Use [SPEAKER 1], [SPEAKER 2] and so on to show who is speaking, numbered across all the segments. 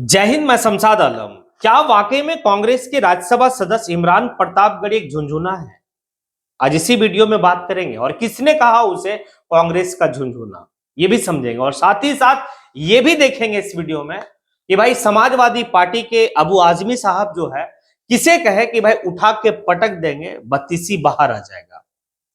[SPEAKER 1] जय हिंद। मैं शमशाद आलम। क्या वाकई में कांग्रेस के राज्यसभा सदस्य इमरान प्रतापगढ़ एक झुंझुना है? आज इसी वीडियो में बात करेंगे और किसने कहा उसे कांग्रेस का झुंझुना, ये भी समझेंगे और साथ ही साथ ये भी देखेंगे इस वीडियो में कि भाई समाजवादी पार्टी के अबू आजमी साहब जो है किसे कहे कि भाई उठा के पटक देंगे, बत्तीसी बाहर आ जाएगा।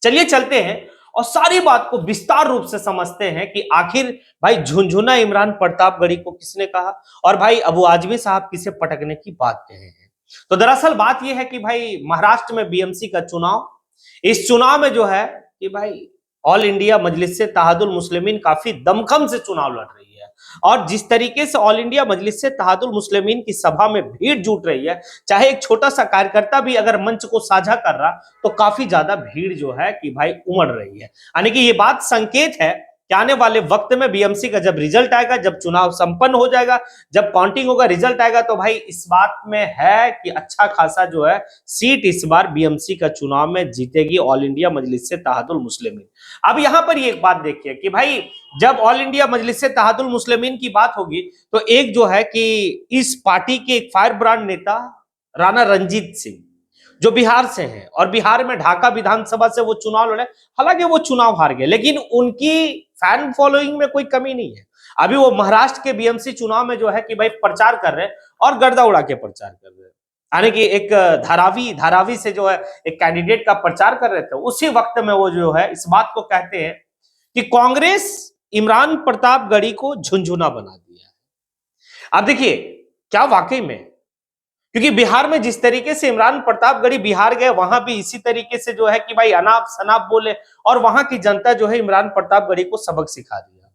[SPEAKER 1] चलिए चलते हैं और सारी बात को विस्तार रूप से समझते हैं कि आखिर भाई झुंझुना इमरान प्रतापगढ़ी को किसने कहा और भाई अबू आजमी साहब किसे पटकने की बात कहे हैं। तो दरअसल बात यह है कि भाई महाराष्ट्र में बीएमसी का चुनाव, इस चुनाव में जो है कि भाई ऑल इंडिया मजलिस से तहादुल मुस्लिमीन काफी दमखम से चुनाव लड़ रही है और जिस तरीके से ऑल इंडिया मजलिस से तहादुल मुस्लिमीन की सभा में भीड़ जुट रही है, चाहे एक छोटा सा कार्यकर्ता भी अगर मंच को साझा कर रहा तो काफी ज्यादा भीड़ जो है कि भाई उमड़ रही है। यानी कि ये बात संकेत है कि आने वाले वक्त में बीएमसी का जब रिजल्ट आएगा, जब चुनाव संपन्न हो जाएगा, जब काउंटिंग होगा, रिजल्ट आएगा, तो भाई इस बात में है कि अच्छा खासा जो है सीट इस बार बीएमसी का चुनाव में जीतेगी ऑल इंडिया मजलिस से तहादुल मुस्लिमीन। अब यहां पर ये एक बात देखिए कि भाई जब ऑल इंडिया मजलिस से तहादुल मुस्लिमीन की बात होगी तो एक जो है कि इस पार्टी के एक फायर ब्रांड नेता राणा रणजीत सिंह जो बिहार से हैं और बिहार में ढाका विधानसभा से वो चुनाव लड़े, हालांकि वो चुनाव हार गए लेकिन उनकी फैन फॉलोइंग में कोई कमी नहीं है। अभी वो महाराष्ट्र के बीएमसी चुनाव में जो है कि भाई प्रचार कर रहे हैं और गर्दा उड़ा के प्रचार कर रहे हैं। यानी कि एक धारावी से जो है एक कैंडिडेट का प्रचार कर रहे थे, उसी वक्त में वो जो है इस बात को कहते हैं कि कांग्रेस इमरान प्रतापगढ़ी को झुंझुना बना दिया है। अब देखिए क्या वाकई में, क्योंकि बिहार में जिस तरीके से इमरान प्रतापगढ़ी बिहार गए वहां भी इसी तरीके से जो है कि भाई अनाप शनाप बोले और वहां की जनता जो है इमरान प्रतापगढ़ी को सबक सिखा दिया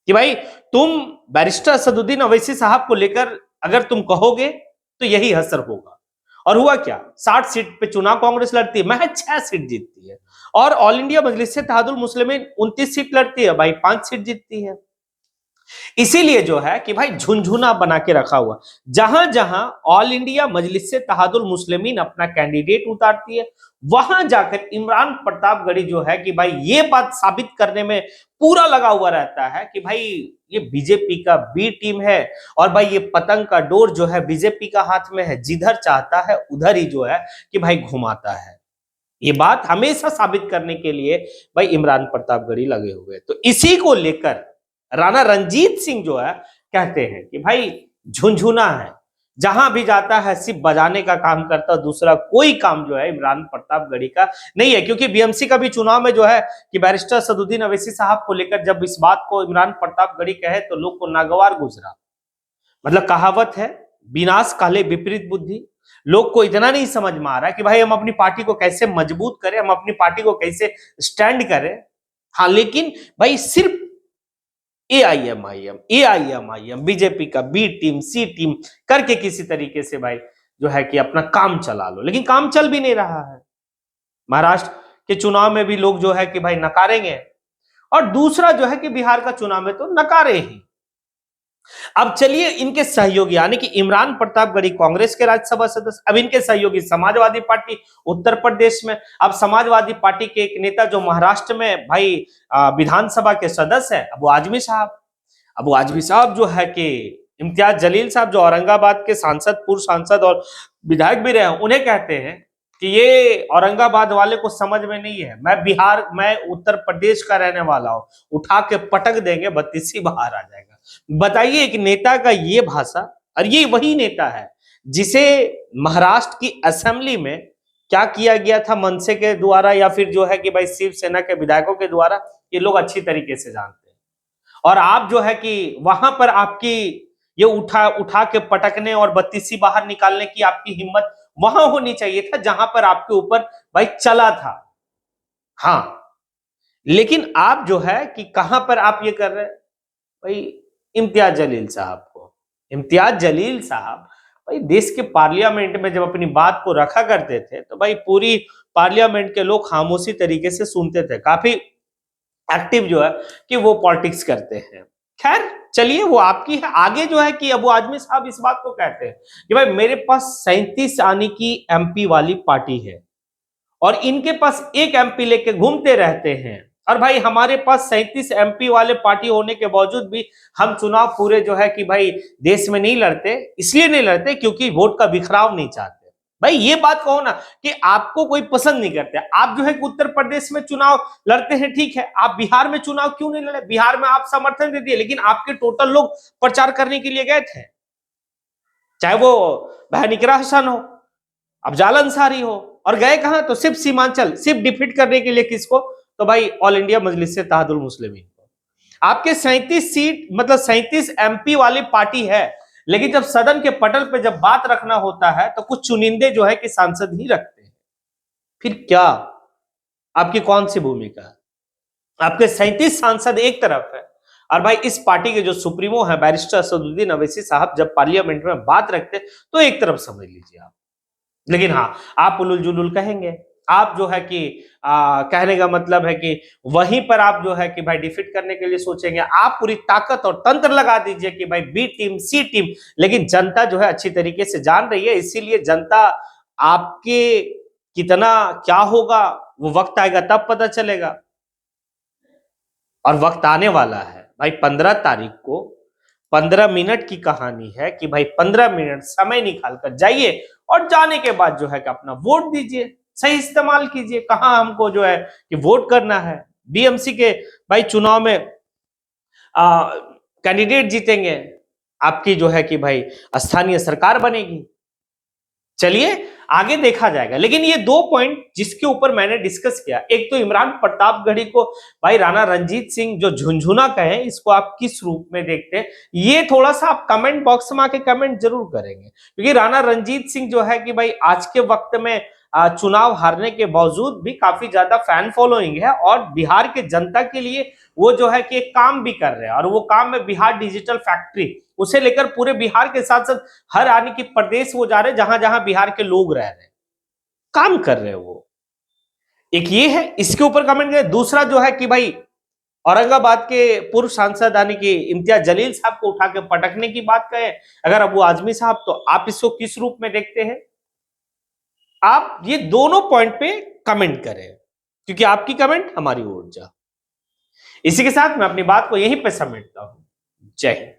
[SPEAKER 1] कि भाई तुम बैरिस्टर असदुद्दीन ओवैसी साहब को लेकर अगर तुम कहोगे तो यही असर होगा। और हुआ क्या, 60 सीट पे चुनाव कांग्रेस लड़ती है, महज 6 सीट जीतती है और ऑल इंडिया मजलिस से तहादुल मुस्लिमीन 29 सीट लड़ती है, भाई 5 सीट जीतती है। इसीलिए जो है कि भाई झुंझुना बना के रखा हुआ, जहां जहां ऑल इंडिया मजलिस से तहादुल मुस्लिमीन अपना कैंडिडेट उतारती है वहां जाकर इमरान प्रतापगढ़ी जो है कि भाई ये बात साबित करने में पूरा लगा हुआ रहता है कि भाई ये बीजेपी का बी टीम है और भाई ये पतंग का डोर जो है बीजेपी का हाथ में है, जिधर चाहता है उधर ही जो है कि भाई घुमाता है। ये बात हमेशा साबित करने के लिए भाई इमरान प्रतापगढ़ी लगे हुए, तो इसी को लेकर राणा रणजीत सिंह जो है कहते हैं कि भाई झुंझुना है, जहां भी जाता है सिर्फ बजाने का काम करता है, दूसरा कोई काम जो है इमरान प्रतापगढ़ी का नहीं है। क्योंकि बीएमसी का भी चुनाव में जो है कि बैरिस्टर असदुद्दीन ओवैसी साहब को लेकर जब इस बात को इमरान प्रतापगढ़ी कहे तो लोग को नागवार गुजरा। मतलब कहावत है, विनाश काले विपरीत बुद्धि। लोग को इतना नहीं समझ में आ रहा है कि भाई हम अपनी पार्टी को कैसे मजबूत करें, हम अपनी पार्टी को कैसे स्टैंड करें। हाँ, लेकिन भाई सिर्फ एआईएम बीजेपी का बी टीम सी टीम करके किसी तरीके से भाई जो है कि अपना काम चला लो, लेकिन काम चल भी नहीं रहा है। महाराष्ट्र के चुनाव में भी लोग जो है कि भाई नकारेंगे और दूसरा जो है कि बिहार का चुनाव में तो नकारे ही। अब चलिए इनके सहयोगी यानी कि इमरान प्रतापगढ़ी कांग्रेस के राज्यसभा सदस्य, अब इनके सहयोगी समाजवादी पार्टी उत्तर प्रदेश में। अब समाजवादी पार्टी के एक नेता जो महाराष्ट्र में भाई विधानसभा के सदस्य है अबू आजमी साहब। अबू आजमी साहब जो है कि इम्तियाज जलील साहब जो औरंगाबाद के सांसद, पूर्व सांसद और विधायक भी रहे, उन्हें कहते हैं कि ये औरंगाबाद वाले को समझ में नहीं है, मैं उत्तर प्रदेश का रहने वाला हूं, उठा के पटक देंगे, बत्तीसी बाहर आ जाएगा। बताइए एक नेता का ये भाषा, और ये वही नेता है जिसे महाराष्ट्र की असेंबली में क्या किया गया था मनसे के द्वारा या फिर जो है कि भाई शिवसेना के विधायकों के द्वारा, ये लोग अच्छी तरीके से जानते हैं। और आप जो है कि वहां पर आपकी ये उठा उठा के पटकने और बत्तीसी बाहर निकालने की आपकी हिम्मत वहां होनी चाहिए था जहां पर आपके ऊपर भाई चला था। हाँ, लेकिन आप जो है कि कहां पर आप ये कर रहे हैं भाई इम्तियाज जलील साहब को। इम्तियाज जलील साहब भाई देश के पार्लियामेंट में जब अपनी बात को रखा करते थे तो भाई पूरी पार्लियामेंट के लोग खामोशी तरीके से सुनते थे, काफी एक्टिव जो है कि वो पॉलिटिक्स करते हैं। खैर चलिए वो आपकी है। आगे जो है कि अबू आजमी साहब इस बात को कहते हैं कि भाई मेरे पास 37 आने की एमपी वाली पार्टी है और इनके पास एक एमपी लेके घूमते रहते हैं और भाई हमारे पास 37 एमपी वाले पार्टी होने के बावजूद भी हम चुनाव पूरे जो है कि भाई देश में नहीं लड़ते, इसलिए नहीं लड़ते क्योंकि वोट का बिखराव नहीं चाहते। भाई ये बात कहो ना कि आपको कोई पसंद नहीं करते, आप जो है कि उत्तर प्रदेश में चुनाव लड़ते हैं, ठीक है, आप बिहार में चुनाव क्यों नहीं लड़े? बिहार में आप समर्थन दे दिए, लेकिन आपके टोटल लोग प्रचार करने के लिए गए थे, चाहे वो बहन इकरा हसन हो, अफजाल अंसारी हो, और गए कहां? तो सिर्फ सीमांचल, सिर्फ डिफीट करने के लिए किसको? तो भाई ऑल इंडिया मजलिस इत्तेहादुल मुस्लिमीन को। आपके 37 सीट मतलब 37 एमपी वाली पार्टी है, लेकिन जब सदन के पटल पे जब बात रखना होता है तो कुछ चुनिंदे जो है कि सांसद ही रखते हैं। फिर क्या आपकी कौन सी भूमिका है? आपके 37 सांसद एक तरफ है, और भाई इस पार्टी के जो सुप्रीमो है बैरिस्टर असदुद्दीन अवैसी साहब जब पार्लियामेंट में बात रखते तो एक तरफ समझ लीजिए आप। लेकिन हाँ, आप उलुल जुलुल कहेंगे, आप जो है कि कहने का मतलब है कि वहीं पर आप जो है कि भाई डिफीट करने के लिए सोचेंगे, आप पूरी ताकत और तंत्र लगा दीजिए कि भाई बी टीम सी टीम, लेकिन जनता जो है अच्छी तरीके से जान रही है, इसीलिए जनता आपके कितना क्या होगा वो वक्त आएगा तब पता चलेगा। और वक्त आने वाला है भाई, 15 तारीख को 15 मिनट की कहानी है कि भाई 15 मिनट समय निकाल कर जाइए और जाने के बाद जो है कि अपना वोट दीजिए, सही इस्तेमाल कीजिए। कहां हमको जो है कि वोट करना है? बीएमसी के भाई चुनाव में कैंडिडेट जीतेंगे, आपकी जो है कि भाई स्थानीय सरकार बनेगी। चलिए आगे देखा जाएगा, लेकिन ये दो पॉइंट जिसके ऊपर मैंने डिस्कस किया, एक तो इमरान प्रतापगढ़ी को भाई राणा रणजीत सिंह जो झुंझुना कहे, इसको आप किस रूप में देखते हैं, ये थोड़ा सा आप कमेंट बॉक्स में आके कमेंट जरूर करेंगे, क्योंकि राणा रणजीत सिंह जो है कि भाई आज के वक्त में चुनाव हारने के बावजूद भी काफी ज्यादा फैन फॉलोइंग है, और बिहार के जनता के लिए वो जो है कि एक काम भी कर रहे हैं, और वो काम में बिहार डिजिटल फैक्ट्री, उसे लेकर पूरे बिहार के साथ साथ हर आने की प्रदेश वो जा रहे हैं जहां जहां बिहार के लोग रह रहे हैं, काम कर रहे हैं वो। एक ये है, इसके ऊपर कमेंट करें। दूसरा जो है कि भाई औरंगाबाद के पूर्व सांसद यानी कि इम्तियाज जलील साहब को उठा के पटकने की बात कहें अगर अबू आजमी साहब, तो आप इसको किस रूप में देखते हैं? आप ये दोनों पॉइंट पे कमेंट करें, क्योंकि आपकी कमेंट हमारी ऊर्जा। इसी के साथ मैं अपनी बात को यहीं पे समेटता हूं। जय हिंद।